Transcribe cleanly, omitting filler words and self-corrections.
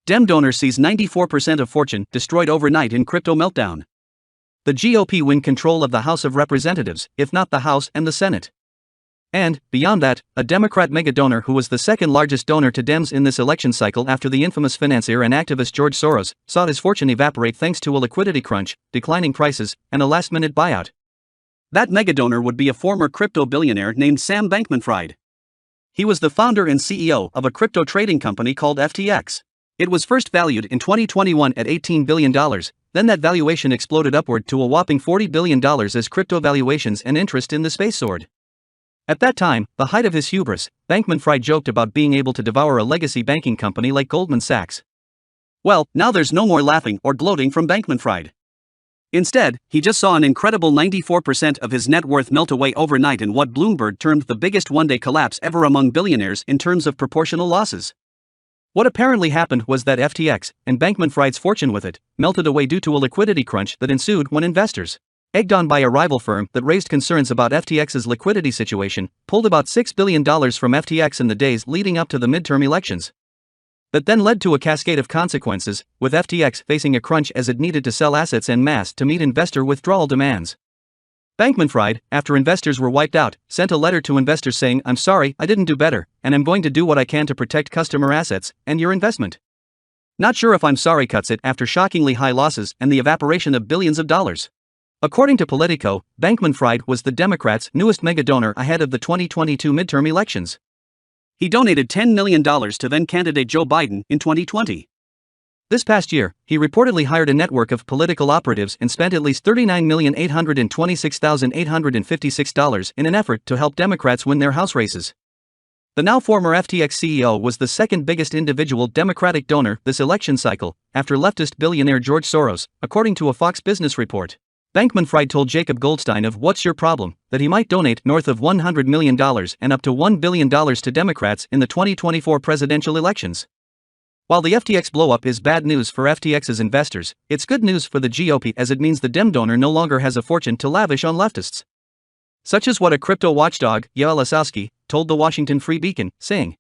Dem donor sees 94% of fortune destroyed overnight in crypto meltdown. The GOP win control of the House of Representatives, if not the House and the Senate. And, beyond that, a Democrat megadonor who was the second largest donor to Dems in this election cycle after the infamous financier and activist George Soros, saw his fortune evaporate thanks to a liquidity crunch, declining prices, and a last-minute buyout. That megadonor would be a former crypto billionaire named Sam Bankman-Fried. He was the founder and CEO of a crypto trading company called FTX. It was first valued in 2021 at $18 billion, then that valuation exploded upward to a whopping $40 billion as crypto valuations and interest in the space soared. At that time, the height of his hubris, Bankman-Fried joked about being able to devour a legacy banking company like Goldman Sachs. Well, now there's no more laughing or gloating from Bankman-Fried. Instead, he just saw an incredible 94% of his net worth melt away overnight in what Bloomberg termed the biggest one-day collapse ever among billionaires in terms of proportional losses. What apparently happened was that FTX, and Bankman-Fried's fortune with it, melted away due to a liquidity crunch that ensued when investors, egged on by a rival firm that raised concerns about FTX's liquidity situation, pulled about $6 billion from FTX in the days leading up to the midterm elections. That then led to a cascade of consequences, with FTX facing a crunch as it needed to sell assets en masse to meet investor withdrawal demands. Bankman-Fried, after investors were wiped out, sent a letter to investors saying, "I'm sorry, I didn't do better, and I'm going to do what I can to protect customer assets and your investment. Not sure if I'm sorry," cuts it after shockingly high losses and the evaporation of billions of dollars. According to Politico, Bankman-Fried was the Democrats' newest megadonor ahead of the 2022 midterm elections. He donated $10 million to then-candidate Joe Biden in 2020. This past year, he reportedly hired a network of political operatives and spent at least $39,826,856 in an effort to help Democrats win their House races. The now former FTX CEO was the second biggest individual Democratic donor this election cycle, after leftist billionaire George Soros, according to a Fox Business report. Bankman-Fried told Jacob Goldstein of What's Your Problem that he might donate north of $100 million and up to $1 billion to Democrats in the 2024 presidential elections. While the FTX blowup is bad news for FTX's investors, it's good news for the GOP as it means the Dem donor no longer has a fortune to lavish on leftists. Such is what a crypto watchdog, Yael Asowski, told the Washington Free Beacon, saying,